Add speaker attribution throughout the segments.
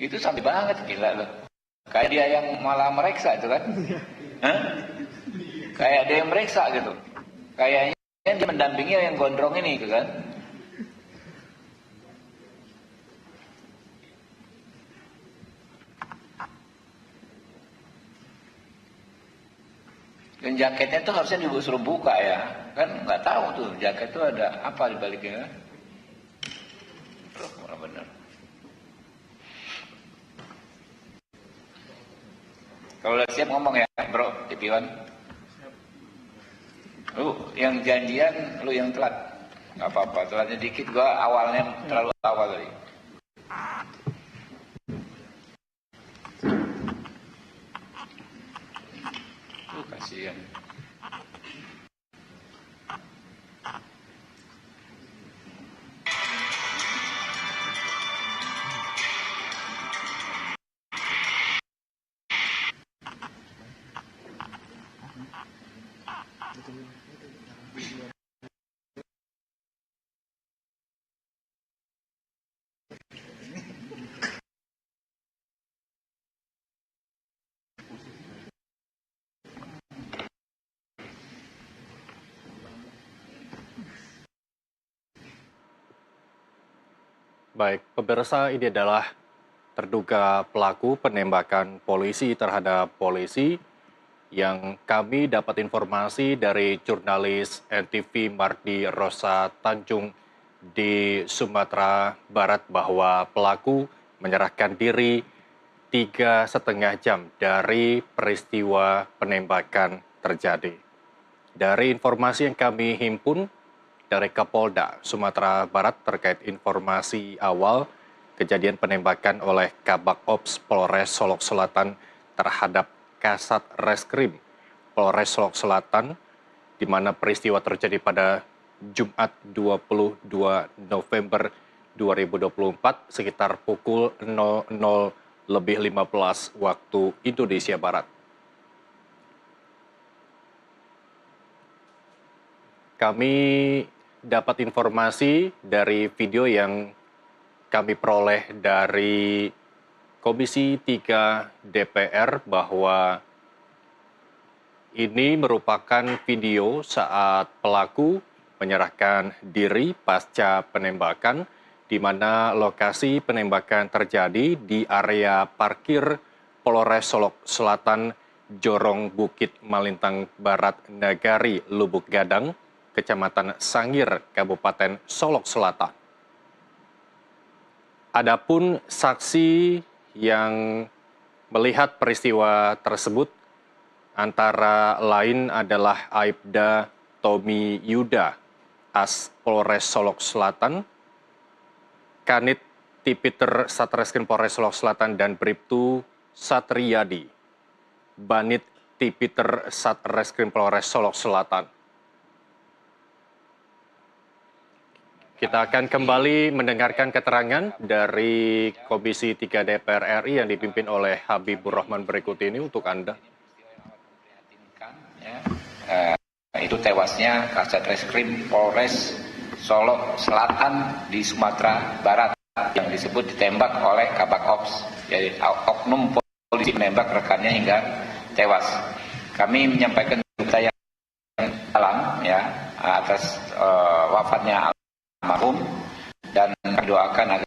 Speaker 1: Itu sampai banget, gila loh. Kayak dia yang malah mereksa itu kan. Hah? Kayak dia yang mereksa gitu. Kayaknya dia mendampingi yang gondrong ini gitu kan. Dan jaketnya tuh harusnya disuruh buka ya. Kan nggak tahu tuh jaket tuh ada apa di baliknya. Tuh, benar. Kalau udah siap ngomong ya, bro, Tipiwan. Lu yang janjian, lu yang telat. Nggak apa-apa, telatnya dikit. Gua awalnya terlalu awal tadi. Kasihan.
Speaker 2: Baik, pemirsa, ini adalah terduga pelaku penembakan polisi terhadap polisi yang kami dapat informasi dari jurnalis NTV Mardi Rosa Tanjung di Sumatera Barat bahwa pelaku menyerahkan diri 3,5 jam dari peristiwa penembakan terjadi. Dari informasi yang kami himpun dari Kapolda Sumatera Barat terkait informasi awal kejadian penembakan oleh Kabak Ops Polres Solok Selatan terhadap Kasat Reskrim Polres Solok Selatan, di mana peristiwa terjadi pada Jumat 22 November 2024 sekitar pukul 00:15 waktu Indonesia Barat. Kami dapat informasi dari video yang kami peroleh dari Komisi 3 DPR bahwa ini merupakan video saat pelaku menyerahkan diri pasca penembakan, di mana lokasi penembakan terjadi di area parkir Polres Solok Selatan, Jorong Bukit Malintang Barat Nagari, Lubuk Gadang, Kecamatan Sangir, Kabupaten Solok Selatan. Adapun saksi yang melihat peristiwa tersebut antara lain adalah Aibda Tommy Yuda, As Polres Solok Selatan, Kanit Tipiter Satreskrim Polres Solok Selatan, dan Bribtu Satriyadi, Banit Tipiter Satreskrim Polres Solok Selatan. Kita akan kembali mendengarkan keterangan dari Komisi 3 DPR RI yang dipimpin oleh Habibur Rahman berikut ini untuk Anda.
Speaker 1: Itu tewasnya Kasat Reskrim Polres Solok Selatan di Sumatera Barat yang disebut ditembak oleh Kabak Ops, yaitu oknum polisi menembak rekannya hingga tewas. Kami menyampaikan berita yang dalam ya atas wafatnya almarhum dan mendoakan agar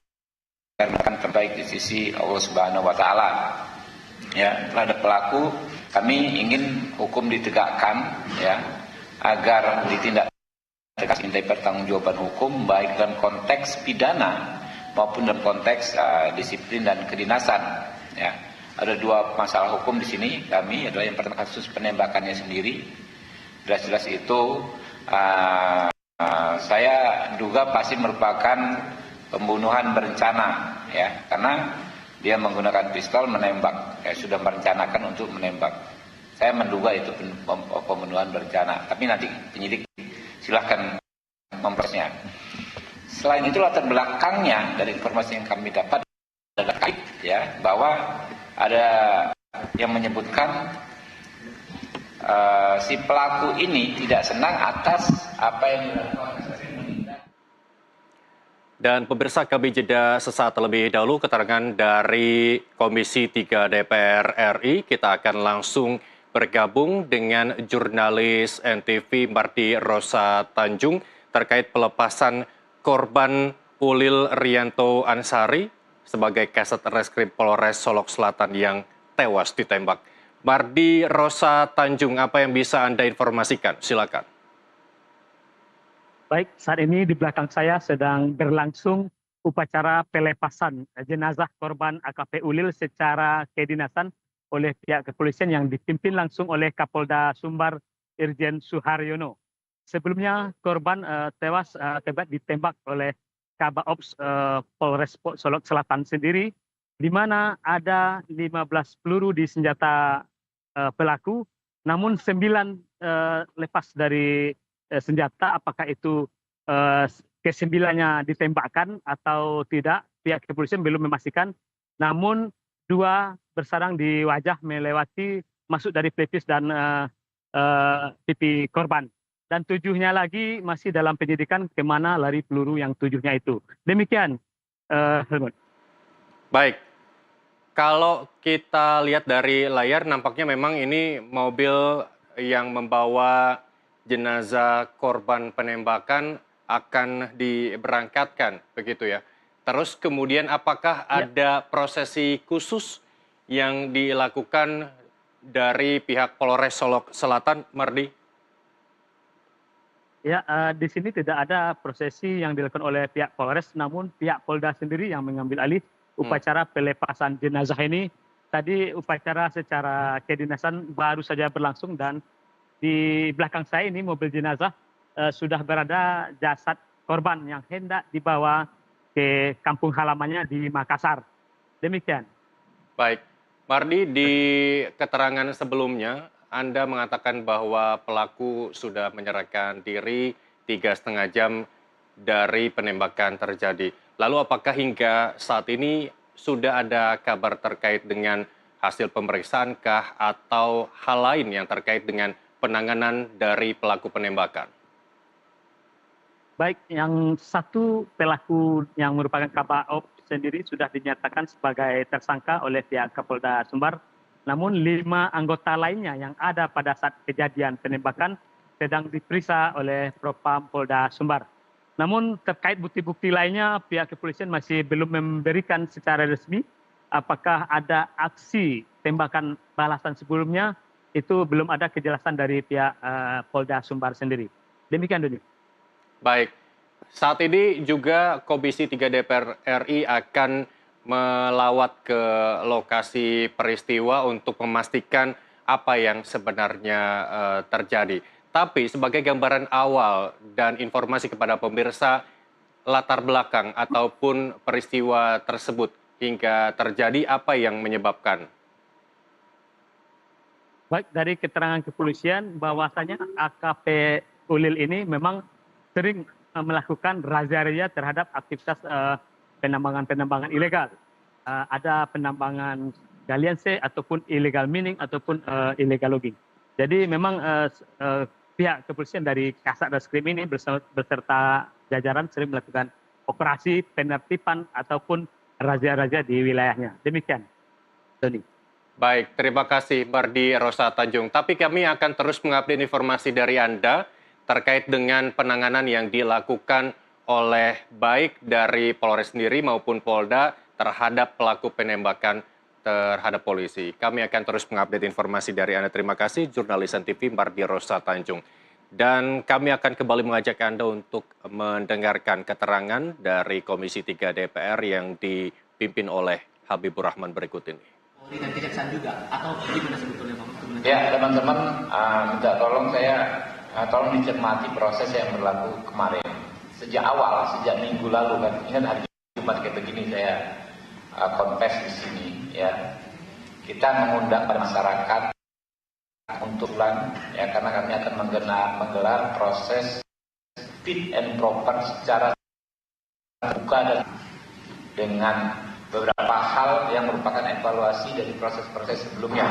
Speaker 1: rekan terbaik di sisi Allah Subhanahu wa taala. Ya, terhadap pelaku kami ingin hukum ditegakkan ya agar ditindak tegas, minta pertanggungjawaban hukum baik dalam konteks pidana maupun dalam konteks disiplin dan kedinasan ya. Ada dua masalah hukum di sini kami, adalah yang pertama kasus penembakannya sendiri. Jelas-jelas itu saya duga pasti merupakan pembunuhan berencana ya, karena dia menggunakan pistol menembak, sudah merencanakan untuk menembak. Saya menduga itu pembunuhan berencana, tapi nanti penyidik silahkan memprosesnya. Selain itu latar belakangnya dari informasi yang kami dapat adalah kait ya, bahwa ada yang menyebutkan si pelaku ini tidak senang atas apa yang dilakukan.
Speaker 2: Dan pemirsa, kami jeda sesaat terlebih dahulu keterangan dari Komisi 3 DPR RI. Kita akan langsung bergabung dengan jurnalis NTV Mardi Rosa Tanjung terkait pelepasan korban Ulil Rianto Ansari sebagai Kasat Reskrim Polres Solok Selatan yang tewas ditembak. Mardi Rosa Tanjung, apa yang bisa Anda informasikan? Silakan.
Speaker 3: Baik, saat ini di belakang saya sedang berlangsung upacara pelepasan jenazah korban AKP Ulil secara kedinasan oleh pihak kepolisian yang dipimpin langsung oleh Kapolda Sumbar Irjen Suharyono. Sebelumnya korban tewas ditembak oleh Kabak Ops Polres Solok Selatan sendiri, di mana ada 15 peluru di senjata pelaku, namun 9 lepas dari senjata. Apakah itu kesembilannya ditembakkan atau tidak, pihak kepolisian belum memastikan. Namun 2 bersarang di wajah melewati masuk dari pelipis dan pipi korban. Dan 7-nya lagi masih dalam penyidikan kemana lari peluru yang 7-nya itu. Demikian, Helmut.
Speaker 2: Baik, kalau kita lihat dari layar nampaknya memang ini mobil yang membawa jenazah korban penembakan akan diberangkatkan, begitu ya. Terus kemudian apakah ada prosesi khusus yang dilakukan dari pihak Polres Solok Selatan, Mardi?
Speaker 3: Ya, di sini tidak ada prosesi yang dilakukan oleh pihak Polres, namun pihak Polda sendiri yang mengambil alih upacara pelepasan jenazah ini. Tadi upacara secara kedinasan baru saja berlangsung dan di belakang saya ini mobil jenazah sudah berada jasad korban yang hendak dibawa ke kampung halamannya di Makassar. Demikian.
Speaker 2: Baik, Mardi, di keterangan sebelumnya Anda mengatakan bahwa pelaku sudah menyerahkan diri 3,5 jam dari penembakan terjadi. Lalu apakah hingga saat ini sudah ada kabar terkait dengan hasil pemeriksaan kah atau hal lain yang terkait dengan penanganan dari pelaku penembakan?
Speaker 3: Baik, yang satu pelaku yang merupakan Kabak Ops sendiri sudah dinyatakan sebagai tersangka oleh pihak Kapolda Sumbar. Namun 5 anggota lainnya yang ada pada saat kejadian penembakan sedang diperiksa oleh Propam Polda Sumbar. Namun terkait bukti-bukti lainnya, pihak kepolisian masih belum memberikan secara resmi apakah ada aksi tembakan balasan sebelumnya. Itu belum ada kejelasan dari pihak Polda Sumbar sendiri. Demikian, Doni.
Speaker 2: Baik, saat ini juga Komisi 3 DPR RI akan melawat ke lokasi peristiwa untuk memastikan apa yang sebenarnya terjadi. Tapi sebagai gambaran awal dan informasi kepada pemirsa, latar belakang ataupun peristiwa tersebut hingga terjadi apa yang menyebabkan?
Speaker 3: Baik, dari keterangan kepolisian bahwasanya AKP Ulil ini memang sering melakukan razia terhadap aktivitas penambangan ilegal. Ada penambangan galian C ataupun illegal mining ataupun illegal logging. Jadi memang pihak kepolisian dari Kasat Reskrim ini beserta jajaran sering melakukan operasi penertiban ataupun razia-razia di wilayahnya. Demikian, Tony.
Speaker 2: Baik, terima kasih Mardi Rosa Tanjung. Tapi kami akan terus mengupdate informasi dari Anda terkait dengan penanganan yang dilakukan oleh baik dari Polres sendiri maupun Polda terhadap pelaku penembakan terhadap polisi. Kami akan terus mengupdate informasi dari Anda. Terima kasih jurnalis NTV Mardi Rosa Tanjung. Dan kami akan kembali mengajak Anda untuk mendengarkan keterangan dari Komisi 3 DPR yang dipimpin oleh Habibur Rahman berikut ini.
Speaker 4: Dan kejaksaan juga atau gimana sebetulnya Bang?
Speaker 1: Ya, teman-teman minta tolong tolong dicermati proses yang berlaku kemarin. Sejak awal, sejak minggu lalu kan, ingat hari Jumat kayak begini saya konfes di sini ya. Kita mengundang pada masyarakat untuk ya karena kami akan menggelar proses fit and proper secara terbuka dan dengan beberapa hal yang merupakan evaluasi dari proses-proses sebelumnya.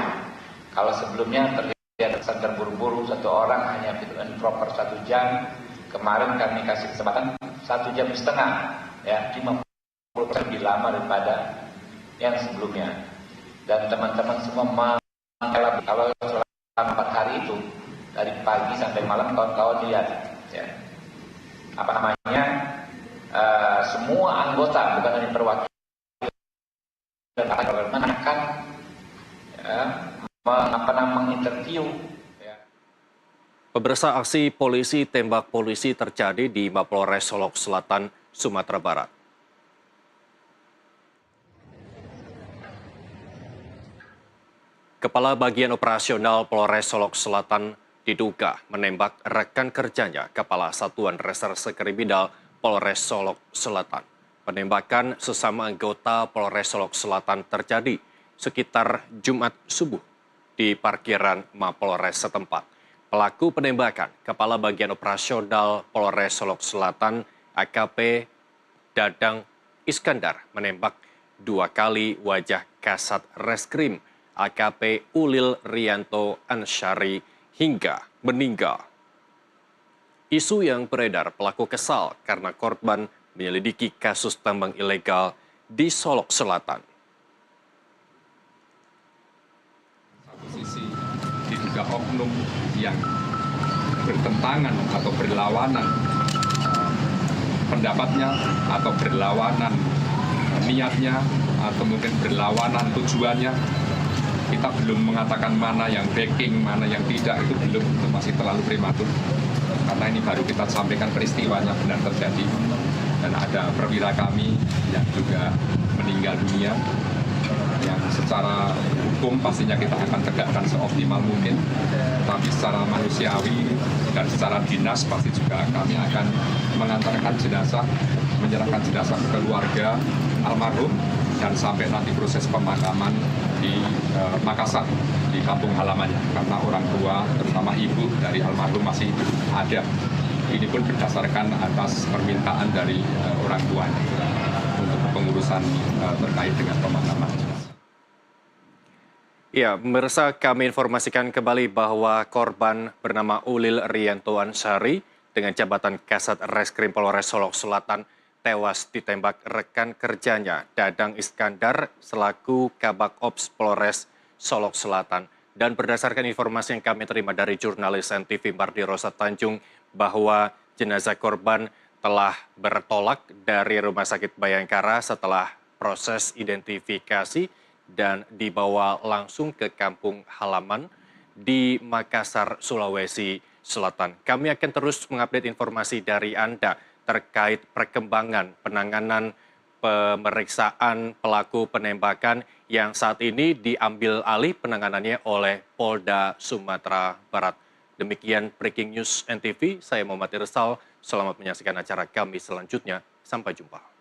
Speaker 1: Kalau sebelumnya terjadi terburu-buru 1 orang hanya fit and proper 1 jam, kemarin kami kasih kesempatan 1,5 jam ya 50% lebih lama daripada yang sebelumnya. Dan teman-teman semua kalau selama 4 hari itu dari pagi sampai malam kawan-kawan lihat ya semua anggota bukan hanya perwakilan akan menginterview.
Speaker 2: Pemirsa, aksi polisi tembak polisi terjadi di Mapolres Solok Selatan, Sumatera Barat. Kepala Bagian Operasional Polres Solok Selatan diduga menembak rekan kerjanya, Kepala Satuan Reserse Kriminal Polres Solok Selatan. Penembakan sesama anggota Polres Solok Selatan terjadi sekitar Jumat subuh di parkiran Mapolres setempat. Pelaku penembakan, Kepala Bagian Operasional Polres Solok Selatan, AKP Dadang Iskandar, menembak 2 kali wajah Kasat Reskrim AKP Ulil Rianto Ansyari hingga meninggal. Isu yang beredar, pelaku kesal karena korban menyelidiki kasus tambang ilegal di Solok Selatan.
Speaker 5: Satu sisi diduga oknum yang bertentangan atau berlawanan pendapatnya atau berlawanan niatnya atau mungkin berlawanan tujuannya. Kita belum mengatakan mana yang backing, mana yang tidak, itu belum, masih terlalu prematur. Karena ini baru kita sampaikan peristiwanya benar terjadi. Dan ada perwira kami yang juga meninggal dunia, yang secara hukum pastinya kita akan tegakkan seoptimal mungkin. Tapi secara manusiawi dan secara dinas pasti juga kami akan mengantarkan jenazah, menyerahkan jenazah ke keluarga almarhum, dan sampai nanti proses pemakaman di Makassar, di kampung halamannya. Karena orang tua, terutama ibu dari almarhum masih ada. Ini pun berdasarkan atas permintaan dari orang tuanya untuk pengurusan terkait dengan pemakaman.
Speaker 2: Ya, pemirsa, kami informasikan kembali bahwa korban bernama Ulil Rianto Ansyari dengan jabatan Kasat Reskrim Polres Solok Selatan tewas ditembak rekan kerjanya Dadang Iskandar selaku Kabak Ops Polres Solok Selatan. Dan berdasarkan informasi yang kami terima dari jurnalis NTV Mardi Rosa Tanjung bahwa jenazah korban telah bertolak dari Rumah Sakit Bayangkara setelah proses identifikasi dan dibawa langsung ke kampung halaman di Makassar, Sulawesi Selatan. Kami akan terus mengupdate informasi dari Anda terkait perkembangan penanganan pemeriksaan pelaku penembakan yang saat ini diambil alih penanganannya oleh Polda Sumatera Barat. Demikian Breaking News NTV, saya Muhammad Irsal. Selamat menyaksikan acara kami selanjutnya. Sampai jumpa.